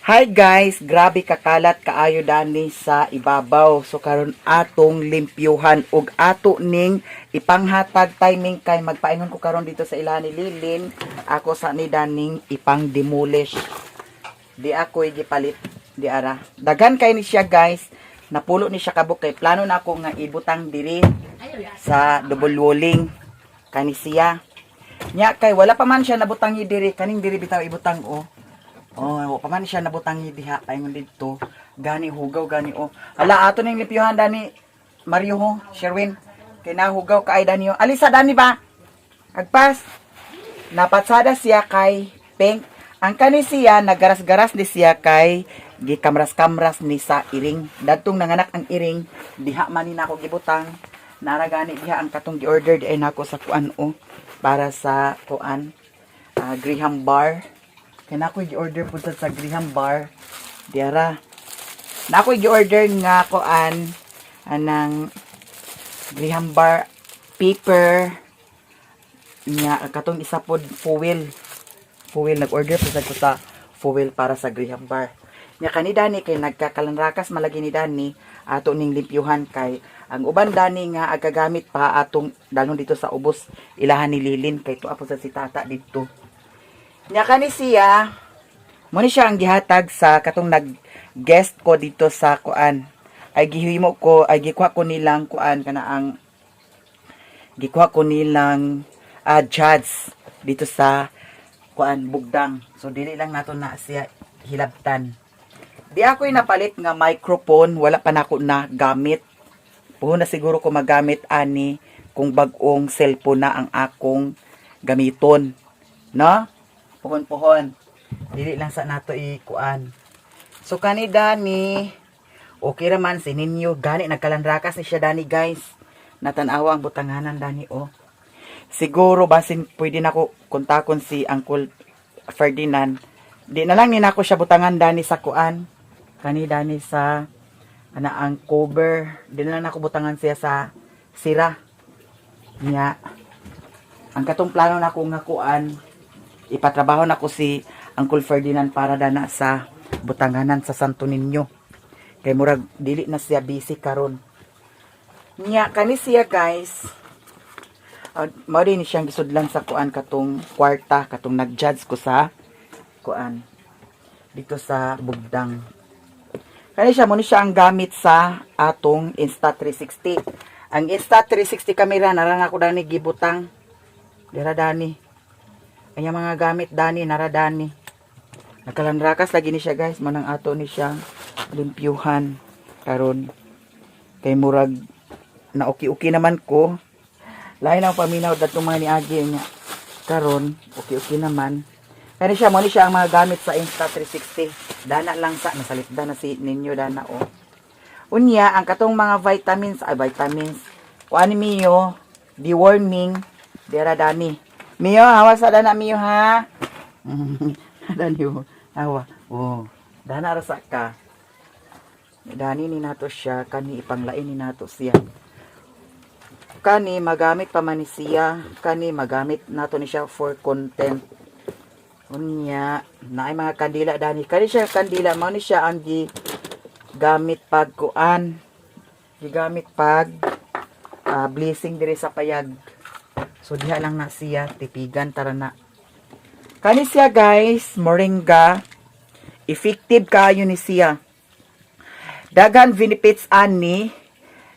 Hi guys, grabe kakalat kaayo dani sa ibabaw. So karon atong limpyuhan ug ato ning ipanghatag timing kay magpaingon ko karon dito sa ilahan ni Lilin. Ako sa ni daning ipang demolish. Di ako gipalit di ara. Daghan kay ni siya guys. Napulo ni siya kabuk kay plano na ako nga ibutang diri sa double walling kani siya. Nya kay wala pa man siya nabutang diri kaning diri bitaw ibutang Oh, paman siya nabutangi diha paingon dito. Gani hugaw gani oh. Ala ato ning lipyuhan dani Mario ho, Sherwin. Kay nahugaw kaay dani oh. Alisa dani ba? Agpas. Napatsada siya kay Pink. Ang kani siya nagaras-garas ni siya kay gikamras-kamras ni sa iring. Dadtong nanganak ang iring, diha man ni nako gibutang. Nara gani diha ang katong gi-order di ay nako sa kuan oh para sa kuan Graham bar. Kaya na ako i-order po sa Graham bar. Diara. Na ako i-order nga koan anang Graham bar paper nya katong isa pod foil. Foil nag-order po ko sa foil para sa Graham bar. Nya kani dani kay nagkakalanrakas malagi ni dani ato ning limpyuhan kay ang uban dani nga agagamit pa atong dalon dito sa ubos ilahan ni Lilin kay tuwa po sa si tata dito. Nya kani siya mo ni siya ang gihatag sa katong nag-guest ko dito sa kuan. Ay gihimo ko ay gikuha ko nilang kuan kana ang gikuha ko nilang judge dito sa kuan bugdang. So dili lang nato na siya hilabtan. Di ako'y napalit nga microphone, wala pa nako na gamit. Puhon na siguro ko magamit ani kung bag-ong cellphone na ang akong gamiton. No? Puhon-puhon. Dili lang sa nato ikuan. So kani dani okay ra man si ninyo gani nagkalanrakas ni siya dani guys. Natanawa ang butanganan dani oh. Siguro basin pwede nako kontakon si Uncle Ferdinand. Di na lang ni nako siya butangan dani sa kuan. Kani dani sa ang cover. Di na lang nako butangan siya sa sira. Nya ang katong plano nako nga kuan ipatrabaho na ko si Uncle Ferdinand para dana sa butanganan sa Santo Niño. Kay murag dili na siya busy karon. Nya kani siya guys. Mao din siyang gisudlan sa kuan katong kwarta katong nag-judge ko sa kuan dito sa bugdang. Kani siya mo ni siya ang gamit sa atong Insta360. Ang Insta360 camera narang ako dani gibutang. Dira dani. Kaya mga gamit dani naradani. Nakalanrakas lagi ni siya guys. Manang ato ni siya limpyuhan. Karon kay murag na okay naman ko. Lain ang paminaw datong mga niagi niya. Karon okay naman. Kaya siya mo ni siya ang mga gamit sa Insta360. Dana lang sa nasalipda na si ninyo dana oh. Unya ang katong mga vitamins kuan miyo deworming dira dani. Miyo, hawa sa dana miyo ha. Dani mo, hawa. Oh, dana rasa ka. Dani ni nato siya, kani ipanglain ni nato siya. Kani magamit pa man ni siya, kani magamit nato ni siya for content. Unya, naay mga kandila dani. Kani siya kandila, mao ni siya ang gamit pag kuan. Gigamit pag blessing diri sa payag. So diha lang na siya tipigan tara na. Kani siya guys, moringa. Effective kaayo ni siya. Dagan benefits ani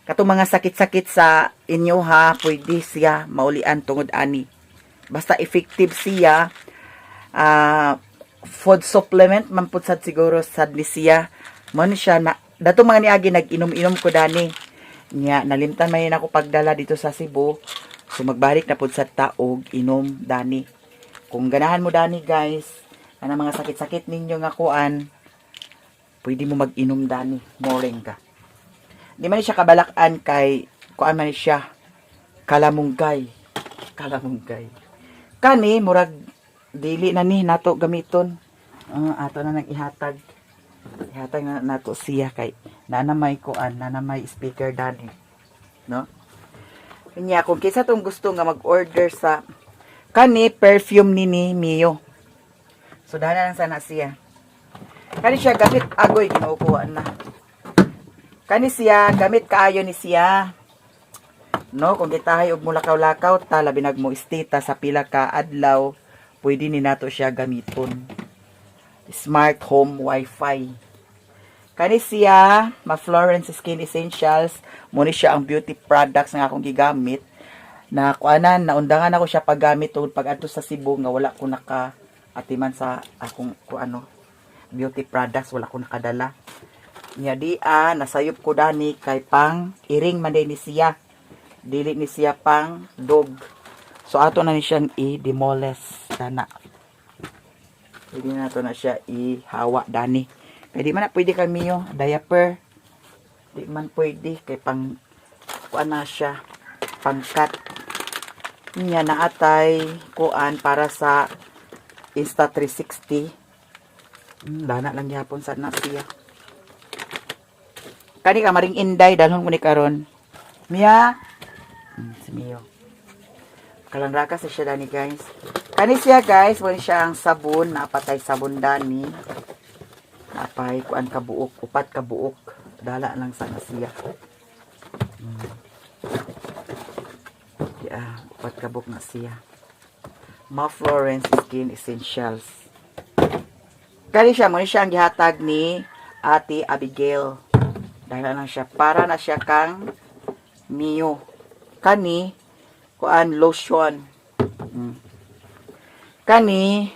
katong mga sakit-sakit sa inyo ha, pwede siya maulian tungod ani. Basta effective siya. Food supplement man pud sad siguro sad ni siya. Mo ni siya na dato mga niagi nag-inom-inom ko dani. Nya nalimtan man ako pagdala dito sa Cebu. So magbalik na pud sa taog inom dani. Kung ganahan mo dani guys, ana mga sakit-sakit ninyo nga kuan, pwede mo mag-inom dani, moringa. Di man siya kabalakan kay kuan man siya kalamunggay. Kani murag dili na ni nato gamiton. Ato na nang ihatag. Ihatag na nato siya kay nanamay kuan, nanamay speaker dani. No? Kanya kung kisa tong gusto nga mag-order sa kani perfume ni Mio. So dana lang sana siya. Kani siya gamit agoy kinukuha na. Kani siya gamit kaayo ni siya. No, kung gitahay og mulakaw-lakaw ta labi nagmo istita sa pila ka adlaw, pwede ni nato siya gamiton. Smart home wifi. Kani siya, ma-Florence Skin Essentials, muna siya ang beauty products nga akong gigamit. Na kuanan, naundangan ako siya paggamit tungod pag adto sa Cebu nga wala ko naka atiman sa akong kuano beauty products, wala ko nakadala. Nya dia nasayop ko dani kay pang iring man ni siya. Dili ni siya pang dog. So ato na ni siyang i-demolish dana. Pwede na to na siya ihawa dani. Kaya di man na pwede kami yung diaper. Di man pwede. Kaya pang kuan na siya. Pangkat. Niya na atay kuan para sa Insta360. Dana lang yapon sa na siya. Kani ka maring inday. Dalhon ko ni karon. Mia. Si Mio. Kalangraka sa siya dani guys. Kani siya guys. Wala siya ang sabon. Napatay sabon dani. Napay kuan kabuok, upat kabuok. Dala lang sana siya. Yeah, upat kabuok na siya. Ma-Florence Skin Essentials. Kani siya, muna siya ang gihatag ni Ate Abigail. Dala lang siya. Para na siya kang Mio. Kani, kuan lotion. Kani,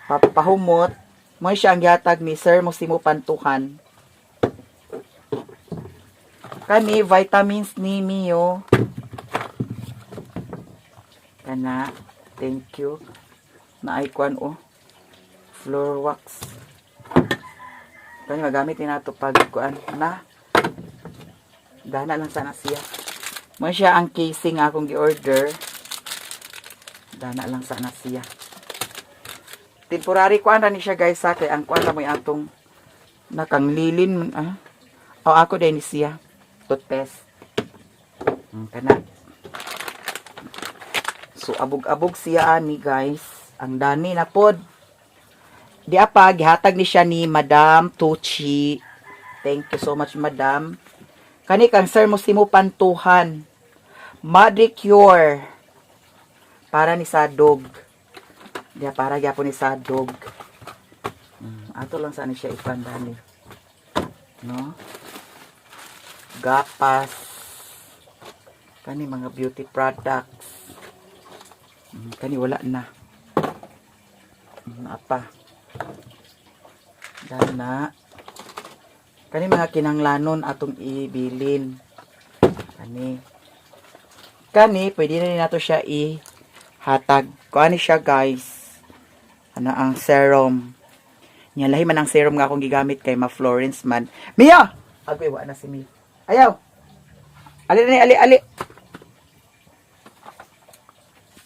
papahumot. Mo siya ang gihatag ni Sir Musimo Pantukan. Kani vitamins ni Mio. Kana, thank you. Na icon floor wax. Kani magamit ni nato pag kuan na. Dana lang sana siya. Mo siya ang casing akong gi-order. Dana lang sana siya. Temporary kuan ra ni siya guys sa kay ang kuan ra mo atong nakanglilin o ako din ni siya toothpaste. Kana. So abog-abog siya ani guys. Ang dani na pod. Di apa gihatag ni siya ni Madam Tuchi. Thank you so much Madam. Kani kang Sir Musimo Pantuhan. Madicure. Para ni sa dog. Dia para gyapon ni sa dog. Ato lang saan siya ipandani. No? Gapas. Kani mga beauty products. Kani wala na. Apa? Dana. Kani mga kinanglanon atong ibilin. Kani pwede na rin nato siya ihatag. Kani siya guys. Ano ang serum. Lahi man ang serum nga akong gigamit kay Ma-Florence man. Mia! Agay, wala na si Mia. Ayaw! Ali.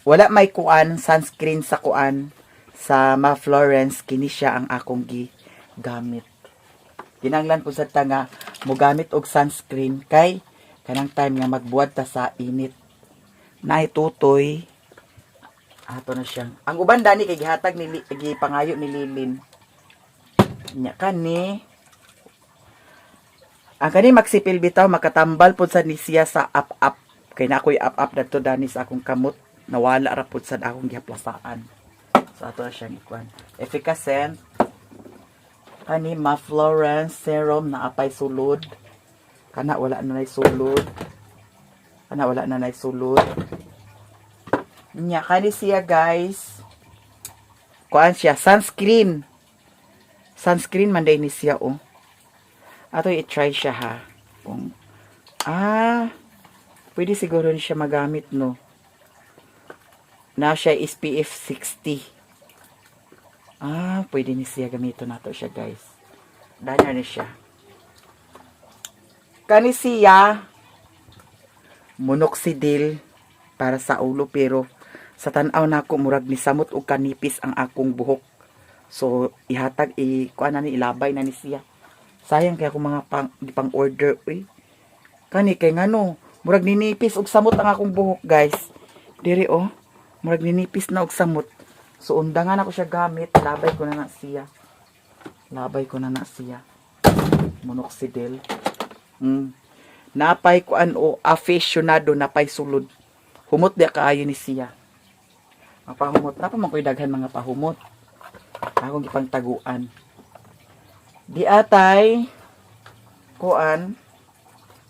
Wala may kuan, sunscreen sa kuan. Sa Ma-Florence, kini siya ang akong gigamit. Kinanglan po sa tanga, mo gamit og sunscreen kay kanang time nga magbuhat ta sa init. Naitutoy. Ato na siyang. Ang uban dani kay gihatag ni gipangayo ni Lilin. Nya kani. Ang kani magsipil bitaw makatambal pud sa ni siya sa up. Kay na ako'y up dadto dani sa akong kamot. Nawala ra pud sa akong gihaplasaan. So ato na siyang ikuan. Efficacent. Kani Ma-Florence serum na apay sulod. Kana wala na nay sulod. Nya kani siya guys. Kuan siya sunscreen. Sunscreen man day ni siya Ato i-try siya ha. Pwede siguro ni siya magamit no. Na siya SPF 60. Pwede ni siya gamito nato siya guys. Danya ni siya. Kani siya monoxidil para sa ulo pero sa tan-aw nako murag ni samot og kanipis ang akong buhok. So ihatag kuan na ni ilabay na ni siya. Sayang kay ako mga pang order Kani kay ngano murag ninipis og samot ang akong buhok guys. Diri murag ninipis na og samot. So undangan ako siya gamit, labay ko na siya. Labay ko na siya. Monoxidil. Napay ko aficionado, napay sulod. Humot dia kaayo ni siya. Mapahumot. Napa man ko'y daghan mga pahumot. Akong gipang taguan. Di atay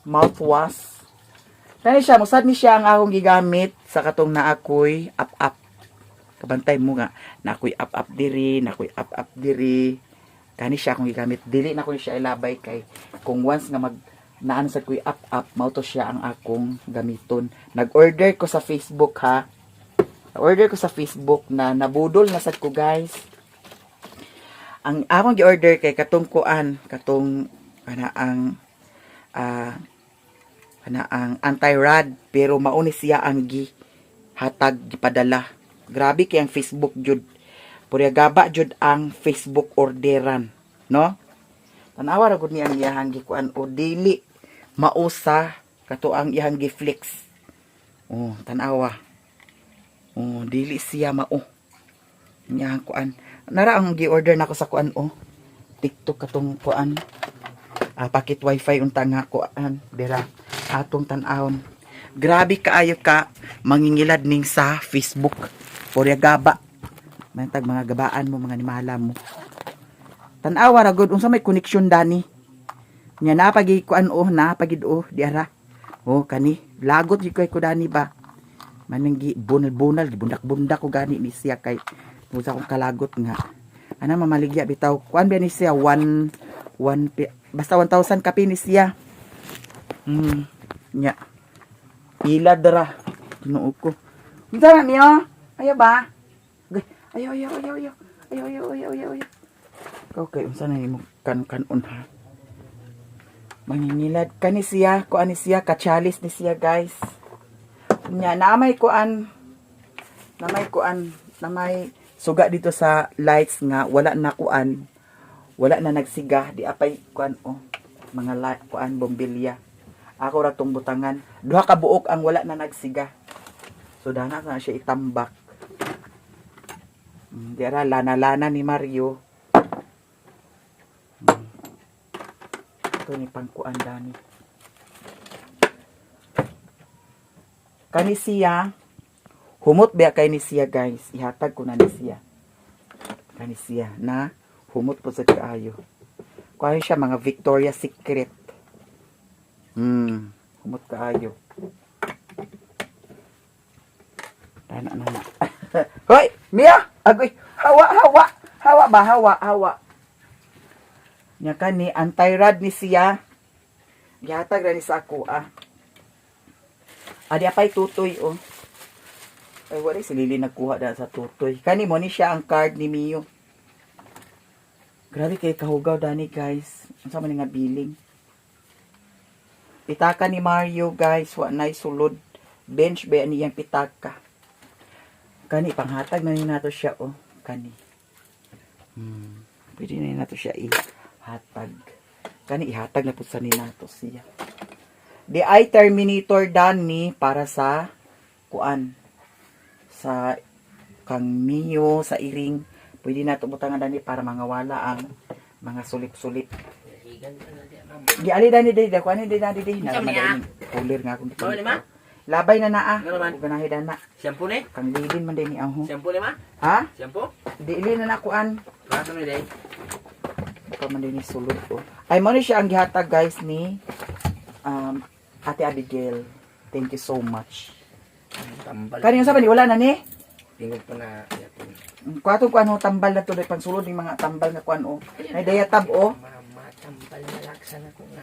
mouthwash. Kani siya, musad ni siya ang akong gigamit sa katong naakoy up-up. Kabantay mo nga, naakoy up-up diri, naakoy up-up diri. Kani siya akong gigamit. Dili na ko siya ilabay kay kung once nga naan sa kuy up-up, mao to siya ang akong gamiton. Nag-order ko sa Facebook ha. Order ko sa Facebook na nabudol na sad ko guys. Ang akong gi-order kay katong katong ang anti-rad pero mauni siya ang hatag gipadala. Grabe kay ang Facebook jud. Purya gaba jud ang Facebook orderan, no? Tanawa ra gud ni ang iyahang gikuan o dili mausa kato ang iyang gi-flex. Oh, tanawa. Oh, dili siya mao. Nya kuan. Nara ang gi-order nako sa kuan TikTok katong kuan. Pakit wifi unta nga kuan dira atong tan-awon. Grabe kaayo ka mangingilad ning sa Facebook. Purya gaba. Mantag mga gabaan mo, mga nimala mo. Tan-awa ra gud unsa may connection dani. Nya napagi kuan napagid diara. Kani lagot gyud kay ko dani ba. Maninggi bunal-bunal gibundak-bundak ko gani ni siya kay usa kong kalagot nga ana mamaligya bitaw kuan ba ni siya basta 1,000 kapi ni siya nya ila dara tinuod ko unsa na niyo ayo ba ayo okay unsa na nimo kanon ha manginilad kani siya kuan ni siya kachalis ni siya guys nya na may suga dito sa lights nga wala na nagsiga di apay mga bombilya ako ra tong butangan duha ka buok ang wala na nagsiga so dana na siya itambak diara lana ni Mario ito ni pangkuan dani kani siya humot ba kay ni siya guys ihatag ko na ni siya kani siya na humot po sa kaayo kuha siya mga Victoria's Secret humot kaayo na hoy Mia agoy hawa nya kani anti-rad ni siya ihatag ra ni sa ako adi apay tutoy ay wala silili nagkuha da sa tutoy kani mo ni siya ang card ni Mio grabe kay kahugaw dani guys unsa man nga billing pitaka ni Mario guys wa nay sulod bench ba niyang pitaka kani panghatag na ni nato siya kani pwede na nato siya ihatag kani ihatag na pud sa ni nato siya di ay Terminator dani para sa kuan sa kang Mio sa iring pwede na butangan dani para mangawala ang mga sulip-sulip di ali dani di kuan di dani di na cooler nga akong labay na naa ganahi dana shampoo ni kang lilin man din ni aho shampoo ni ma ha shampoo di ilin na kuan pato ni day baka man din ni sulod ay mo ni siya ang gihatag guys ni Ate Abigail. Thank you so much. Kani sa ba ni wala na ni? Tingog pa na. Kuato ko tambal na to pang sulod ning mga tambal nga kuan Ay dayatab Mama tambal na laksa na ko nga.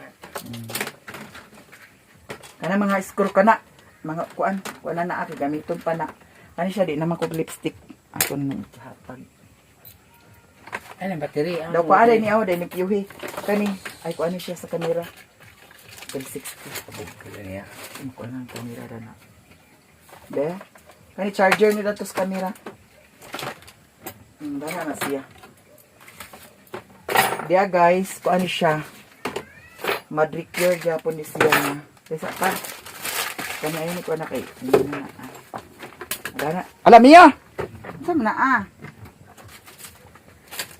Kana mga screw kana mga kuan wala na aki gamiton pa na. Kani siya di naman ko lipstick. Aton ni hatag. Ay ang battery daw ko ari ni ni Kyuhi. Kani ay kuan siya sa camera. 60. Kaya ko ang camera na. De, kani charger ni datos camera. Dana na siya. Dia guys, kuan siya. Madricure gyapon ni siya na. Kaysa ka. Kani ayun ko na kay. Dana. Alam niya. Sa na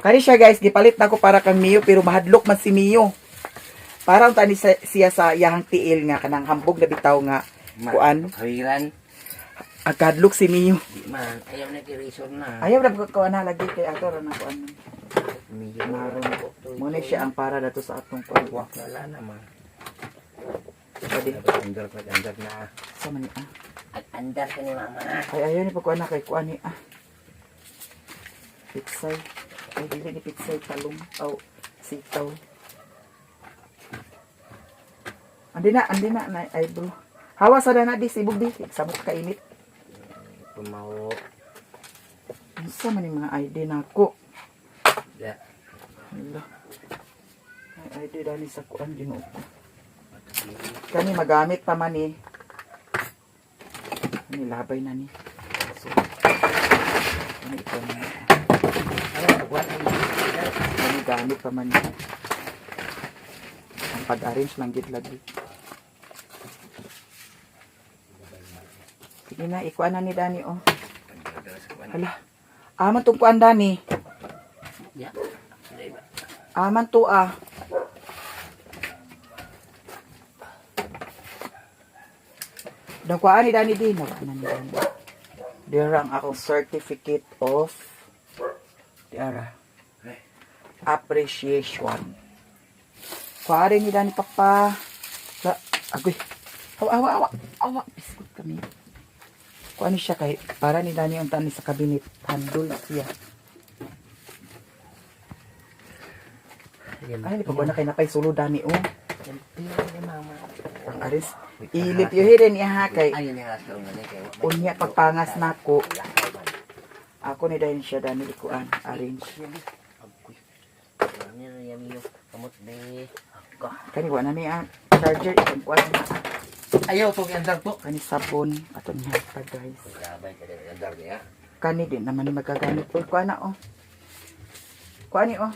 Kani siya guys, gipalit na ko para kang Mio pero mahadlok man si Mio. Parang tani siya sa iyahang tiil nga kanang hambog na bitaw nga kuan. Kawiran. Agkadlok si Mio. Di man. Ayaw na kirisor na. Ayaw na ko na lagi kay ato ra na kuan. Medyo Maron ko. Muna siya ang para dato sa atong kuan. Wak na lang naman. Pwede. Andar na. Sa man ah. At andar ka ni mama. Ay ayaw ni pagkuan na kay kuan ni ah. Pitsay. Ay dili ni pitsay talong. Aw sitaw. Andi na eyebrow. Hawa sa dana di sibog di sabot ka init. Pumaw. Unsa man yung mga ID nako? Ya. Hala. Ay ID dani sa kuan Ginoo. Kani magamit pa man ni. Ni labay na ni. So. Ano ito na? Kani gamit pa man ni. Ang pag-arrange lang gid lagi. Sige na, ikuan na ni Dani, oh. Hala. Aman tong kuan, Dani. Ya. Aman to, ah. Nakuhaan ni Dani din. Nakuhaan ni Dani. Dira ang akong certificate of Dira. Appreciation. Kuhaan ni Dani, papa. Agoy. Awa. Biskot kami. Kuhaan siya kay para ni Dani ang tani sa kabinet. Handle siya. Ay, pag na kay napay sulo Dani, oh. Ang aris. Ilip yung hirin niya ha kay unya pagpangas nako. Ako ni Dani siya Dani ikuan arrange. Kani wala niya charger ikon kuan. Ayaw to andar po. Kani sabon aton niya pa guys. Sabay ka din andar niya. Kani din naman ni magagamit po kuan na oh. Kuan ni oh.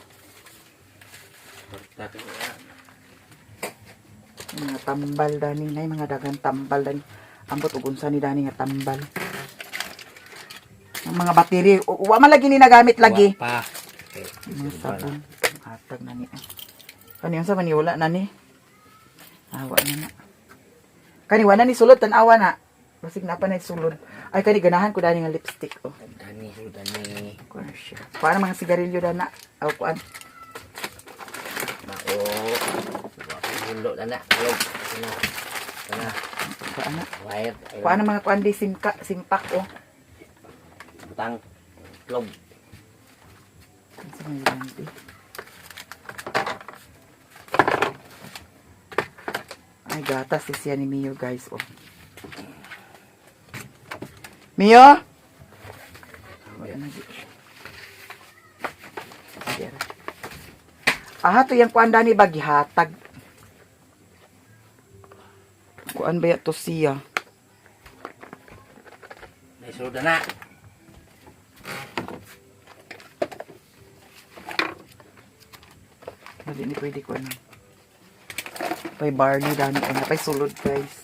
Mga tambal Dani nay mga dagang tambal Dani. Ambot ug unsa ni Dani nga tambal. Ang mga battery wa man lagi ni nagamit lagi. Pa. Mga sabon. Hatag na ni. Kani unsa man ni wala na ni? Awa na na. Kani wala ni sulod tan-awa na. Basig na pa na sulod. Ay kani ganahan ko Dani nga lipstick oh. Dani. Kuan siya. Para mga sigarilyo Dana. Aw kuan. Mao. Ulo na. Kana. Kuan na. Wire. Kuan ang mga kuan di simpak oh. Butang. Plug. Unsa man yun di? Ay, gatas siya ni Mio, guys. Oh. Mio? Wala na siya. Sige. Aha, to yung kuan Dani ba gihatag. Kuan ba to siya? Naisuda na. Hindi ni pwede ko ano. Pay barley Dani ko na pay sulod guys.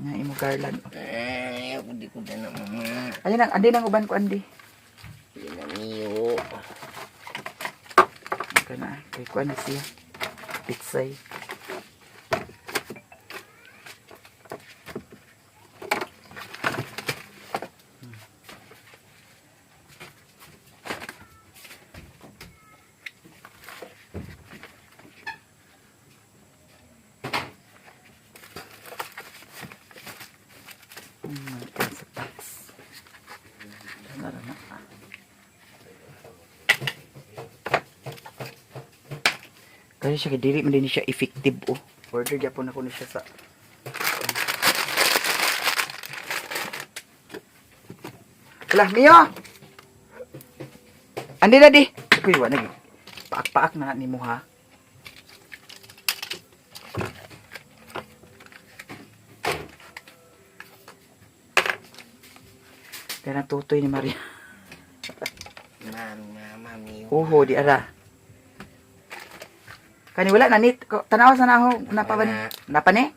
Nga imo garland. Ako di ko na mama. Ayun ang andi nang uban ko andi. Hindi na niyo. Kana kay kuan na siya. Pitsay. Sa tax. Tara na. Kasi siya dili man din siya effective oh. Order gyapon ako ni siya sa Lah, Mio. Andi na di. Kuy wa nagi. Paak-paak na nimo ha. Kaya natutoy ni Maria. Mama Mio. Uho, di ara. Kani wala na nit. Tanawa sa naho. Napa ba ni? Napa ni?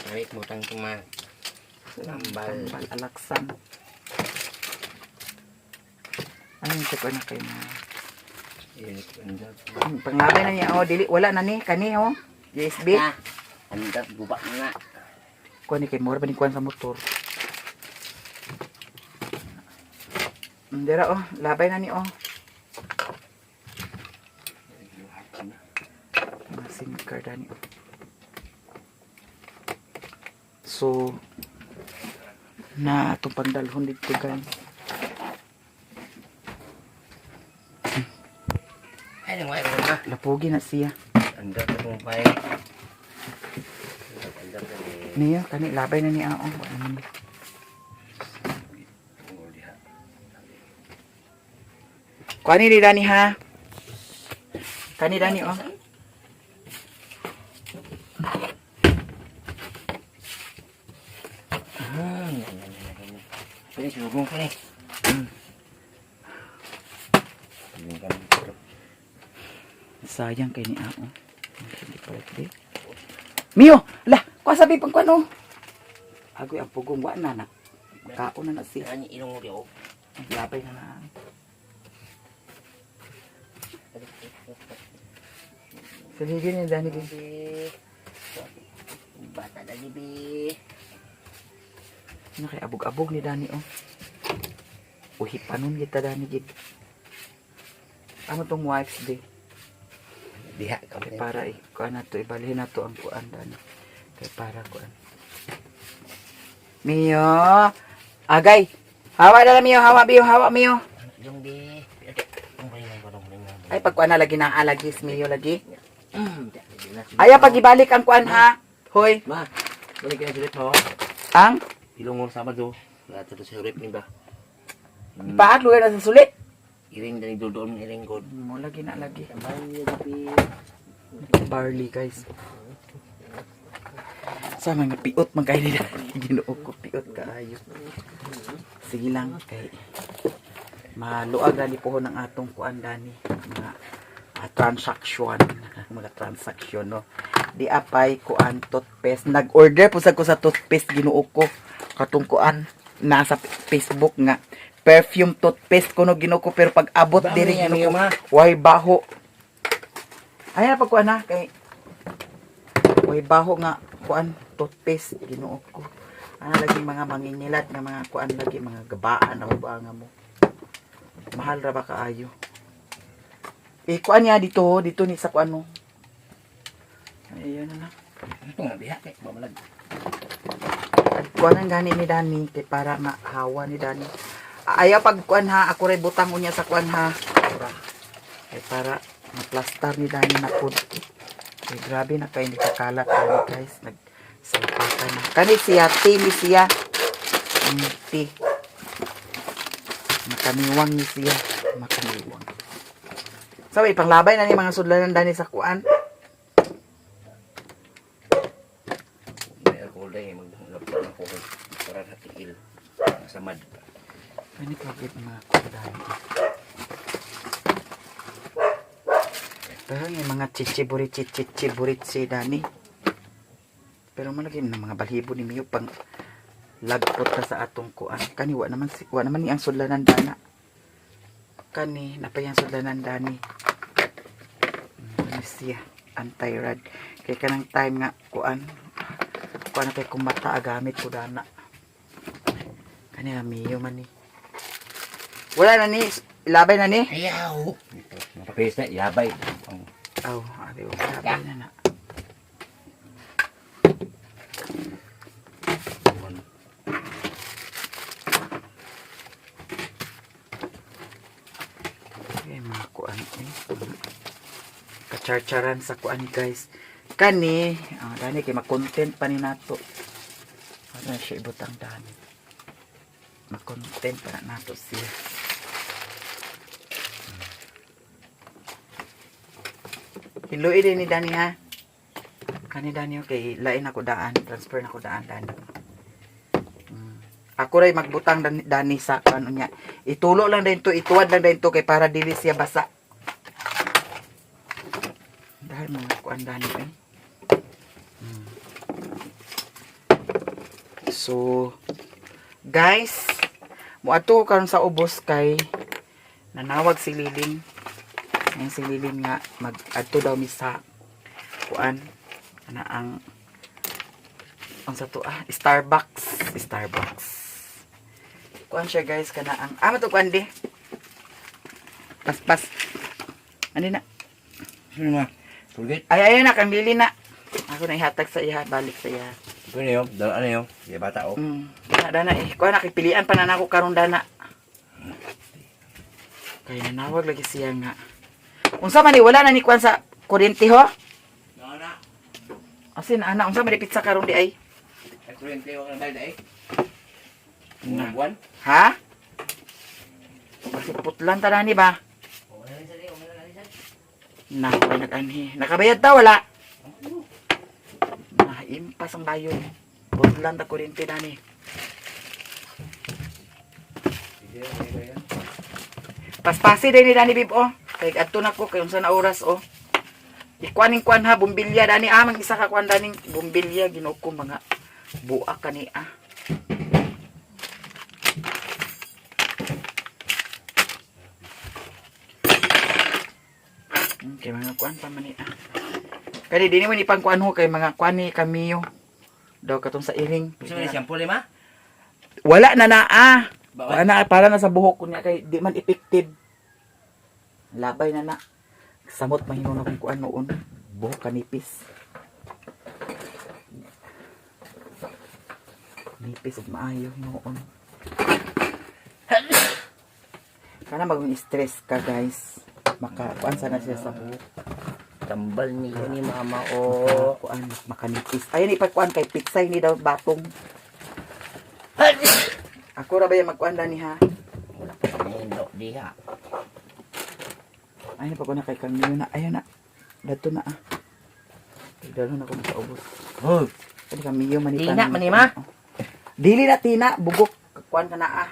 Tarik butang kuma. Tambal. Tambal alaksan. Ano yung ko na kayo na? Ilik andap. Panglabay na niya, oh, dili, wala na ni, kani, oh. USB. Andap, guba na. Kuha ni kay Mora ba ni kuha sa motor? Dira, oh, labay na ni, oh. Mga SIM card ni, oh. So, na itong pandalhon dito, guys. Ay, nang wala na. Lapugi na siya. Andap akong pay. Andap na ni. Niya, kani, labay na ni, oh. Wala na ni. Kuha ni Dani, ha? Kani Dani, oh. Pwede, sinugong pa ni. Sayang kay ni Ao. Hindi pa rin. Mio! Lah! Kuha sabi pang kuano. Agoy ang pugong wa na na. Kaon na na siya. Ani ilong mo diyo. Labay na na. Saligin ni Dani. Bata na libi. Ano kay abog-abog ni Dani, oh. Uhi panon kita Dani, gid. Amo tong wipes, di. Diha ka Kay para kuan na to, ibalhin na to ang kuan Dani. Kay para kuan. Mio! Agay! Hawa na Mio, hawa Mio, hawa Mio. Yung di. Ay, pag kuan na lagi na alagis Mio lagi. Aya pag ibalik ang kuan ha. Hoy, Ma, balik ka na sulit mo. ang Ilong mo Sabado. Lahat sa surip ni ba? ipaag lugar na sa sulit. Iring dari doon iring god. Mo lagi na lagi. Tambay gabi. Barley guys. Sa mga piot man kay nila. Ginoo ko piot kaayo. Sige lang kay maluag na pohon ng atong kuan Dani. Mga transaction, mga transaction no. Di apay kuan toothpaste. Nag-order po sa ko sa toothpaste ginoo ko. Katong kuan nasa Facebook nga perfume toothpaste kuno ginoo ko pero pag abot diri ginoo ko way baho. Ay na pag kuan na kay way baho nga kuan toothpaste ginoo ko. Ana lagi mga mangingilat nga mga kuan lagi mga gabaan na ba nga mo. Mahal ra ba kaayo? Kuan niya dito ni sa kuan no. Ayun na. Ito nga diha kay mamalag. Kuan ang gani ni Dani kay para mahawa ni Dani. Ayaw pag kuan ha, ako ray butang unya sa kuan ha. Kay para maplastar ni Dani na pud. Kay grabe na kay hindi kakalat Dani guys. Nagsalpakan na. Kani siya, timi siya. Ti. Makaniwang ni siya. Makaniwang. Sabi, panglabay na ni mga sudlanan Dani sa kuan. May alcohol day maglapot na ko para sa tiil. Samad. Ano kapit mga kudan? Pero yung mga chichiburit si Dani. Pero malagi na mga balhibo ni Mio pang lagpot na sa atong kuan. Kani wa naman ni ang sudlanan Dana. Kani napayang sudlanan Dani. Siya anti-rad. Kaya kanang time nga kuan na kay kung mata agamit ko Dana. Kani Mio man ni. Wala na ni, ilabay na ni. Ayaw. Mapapis na, yabay. Aw, adiw, ilabay na na. Okay, mga kuan kacharcharan sa kuan guys. Kani, dani kay ma-content pa ni nato. Ano siya ibutang dani. Ma-content pa na nato siya. Hiluin din ni Dani ha. Kani Dani okay, lain ako daan, transfer na ako daan Dani. Ako ray magbutang Dani sa ano niya. Itulo lang din to, ituwad lang din to kay para dili siya basa. Dahil mga kuan Dani eh. So guys, muadto karon sa ubos kay nanawag si Lilin. Ngayon si Lilin nga mag-adto daw mi sa kuan ana ang sa to Starbucks. Kuan siya guys kana ang to kuan di. Pas. Ano na? Sino na? Tulgit? Ay na kang Lilin na. Ako na ihatag sa iya, balik sa iya. Ito na yun. Ano yun? Di bata o. Dana kuan nakipilian pa na nako karon dana. Kaya nanawag lagi siya nga. Unsa man ni wala na ni kuan sa kuryente ho? Nana. Asin ana unsa man di pizza karon di ay? Ay, kuryente wala na dahil Na. Buwan? Ha? Kasi putlan ta ni ba? Na, may nag-anhi. Nakabayad ta wala? Na, impas ang bayon. Putlan ta kuryente dani. Paspasi din ni dani bib oh. Kay adto na ko kay unsa na oras oh. Ikuaning kuan ha bumbilya dani mang isa ka kuan daning bumbilya Ginoo ko mga buak kani ah. Kay mga kuan pa man ni ah. Kani dinhi man ipang kuan ho kay mga kuan ni kamiyo. Daw katong sa iring. Gusto mo na shampoo lima? Wala na ah. Bawal? Ana para na sa buhok ko niya kay di man effective. Labay na. Samot mahino na kung kuan noon. Buhok kanipis. Nipis ug maayo noon. Kana mag-stress ka guys. Makakuan sana siya sa buhok. Tambal niyo ni mama o. Kuan makanipis. Ayun ipagkuan kay pitsay ni daw batong. Ako ra ba yung magkuan dani ha? Wala pa kami diha. Ayun pa ko na kay kamiyo na. Ayun na. Dato na ah. Dalo na ko sa ubos. Oh. Kani kamiyo manitan. Tina man ni ma. Dili na tina, bugok kuan ka na ah.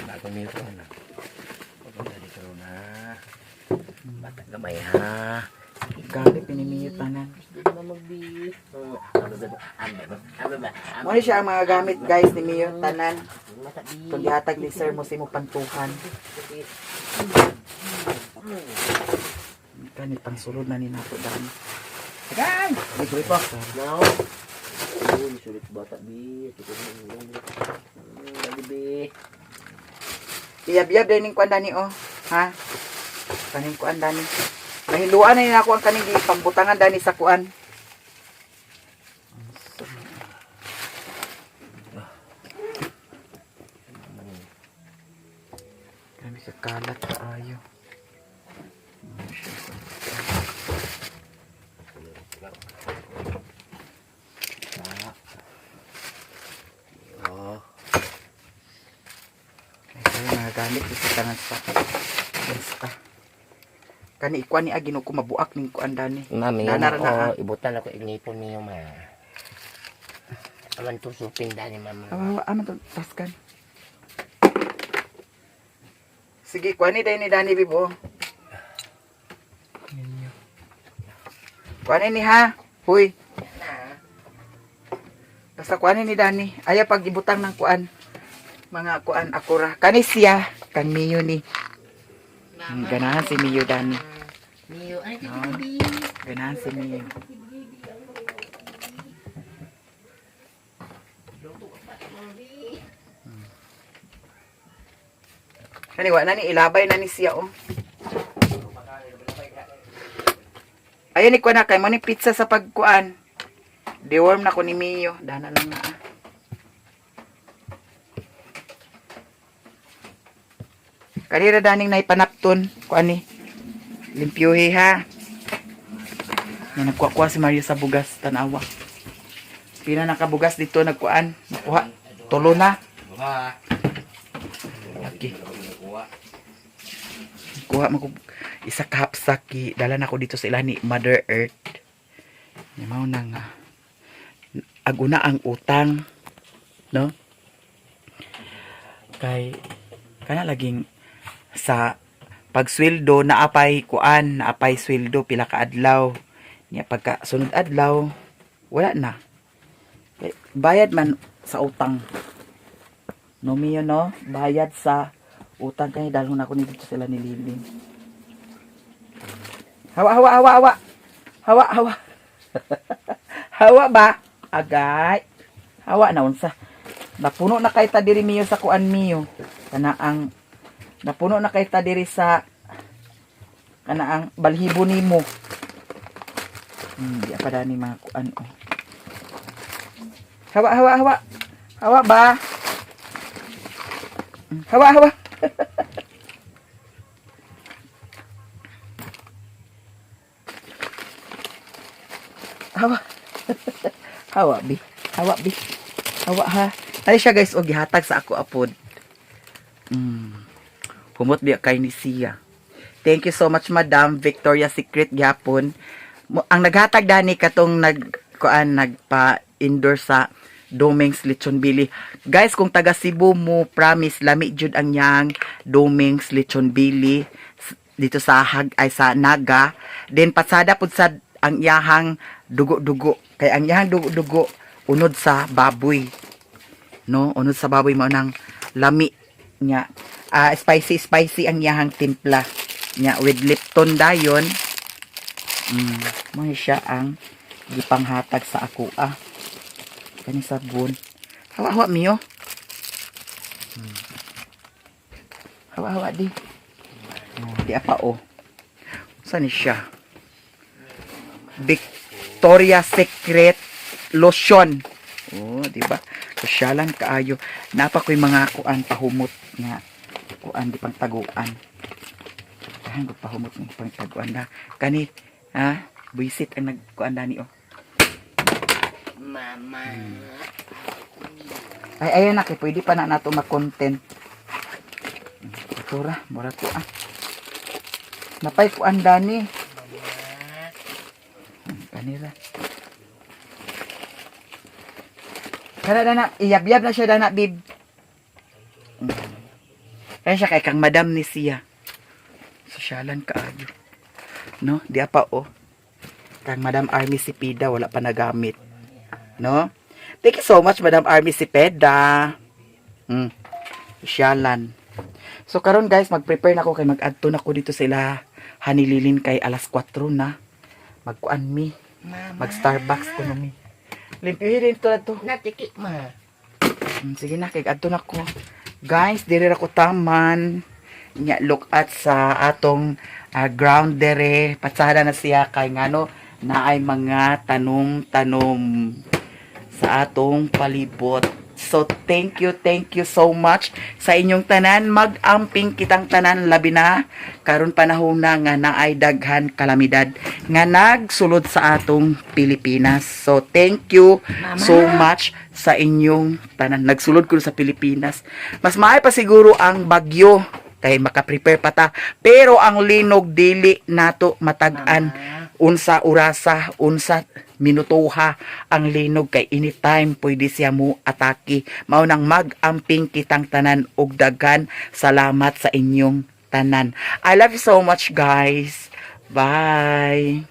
Bago niyo ko na. Pagod na dito na. Bata gamay ha. Gali pinimiyo tanan. Gusto na magbi. Mo ni siya ang mga gamit guys ni Mio tanan. Kung gihatag ni sir mo simo pantuhan. Kani pangsulod na ni nato dani. Kan. Libre pa. Now. Oh, sulit bata bi. Ito ko lagi bi. Iyab-iyab din ning kuan dani oh. Ha? Kaning kuan dani. Mahiluan na ni ako ang kaning pangbutangan dani sa kuan. Kami kakalat kaayo. Oh. Kaya mga gamit sa tangan sa basta. Kani ikuan ni Ginoo ko mabuak ning kuan dani. Mami, Nanar na, ibutan ako inipon niyo ma. Aman to suping dani mama. aman to taskan. Sige, kuan ni Dani Bibo. Kuan ni ha. Huy. Basta kuan ni Dani. Aya pag ibutang ng kuan. Mga kuan akura. Kani siya kang Mio ni. Ganahan si Mio Dani. Mio, ay No. Ganahan si Mio. Kani wa na ni ilabay na ni siya oh. Ayun ni kuan na kay mo ni pizza sa pagkuan. Deworm na ko ni Mio. Dana lang na ah. Kanira daning naipanapton kuan ni. Limpyuhi ha. Yan nagkuha si Mario sa bugas tanawa. Pina nakabugas dito nagkuan. Nakuha. Tulo na. Lagi. Kuha mo ko isa ka hapsaki. Dala na ko dito sa ilani Mother Earth. Mao na nga. Aguna ang utang. No? Kay kana laging sa pagsweldo naapay kuan, naapay sweldo pila ka adlaw. Nya pagka sunod adlaw wala na. Kay bayad man sa utang. No Mio no, bayad sa utang kay dalhon ako ni dito sila ni Lilin. Hawa hawa hawa hawa. Hawa hawa. Hawa ba? Agay. Hawa na unsa. Napuno na kay ta diri Mio sa kuan Mio. Kana ang napuno na kay ta diri sa kana ang balhibo nimo. Di pa dani mga kuan oh. Hawa hawa hawa. Hawa ba? Hawa hawa. Hawa. Hawa bi. Hawa bi. Hawa ha. Tali siya guys, o gihatag sa ako apod. Humot biya kay ni siya. Thank you so much Madam Victoria Secret gyapon. Ang naghatag dani katong nagpa-endorse sa Doming's Lechon Bili. Guys, kung taga Cebu mo, promise lami jud ang yang Doming's Lechon Bili dito sa ay sa Naga. Then patsada pud sa ang iyahang dugo-dugo. Kay ang iyahang dugo-dugo unod sa baboy. No, unod sa baboy mo nang lami nya. Spicy ang iyahang timpla nya with Lipton dayon. Mo siya ang gipanghatag sa ako kani sabon. Hawa Mio. Hawa di. Di apa Saan ni siya? Victoria Secret lotion. Di ba? Kasyalan kaayo. Napa ko'y mga kuan pahumot nga kuan di pang taguan. Kahan ko pahumot ng pang taguan na. Kani buisit ang nagkuan dani Mama. Ay ayan na kay pwede pa na nato mag-content. Tura, mura ko Napay kuan dani. Kanila. Kana na iyab-yab na siya dana bib. Kaya siya kay kang madam ni siya. Sosyalan kaayo. No, di pa Kang Madam Army Sipida wala pa nagamit. No? Thank you so much Madam Army Sipeda. Sosyalan. So karon guys, mag-prepare na ako kay mag-adto na ko dito sila Hanililin kay alas 4 na. Magkuan mi. Mag-Starbucks ko mi. Limpihin to na to. Natiki ma. Sige na, kay adto na ko. Guys, diri ra ko taman. Nya look at sa atong ground dere. Patsada na siya kay ngano na ay mga tanom-tanom sa atong palibot. So, thank you so much sa inyong tanan. Mag-amping kitang tanan labi na karon panahon na nga naay daghan kalamidad nga nagsulod sa atong Pilipinas. So, thank you so much sa inyong tanan. Nagsulod ko sa Pilipinas. Mas maay pa siguro ang bagyo kay maka-prepare pa ta. Pero ang linog dili nato matag-an. Unsa orasa, unsa minutuha ang linog kay anytime pwede siya mo atake. Mao nang mag-amping kitang tanan og daghan salamat sa inyong tanan. I love you so much guys. Bye.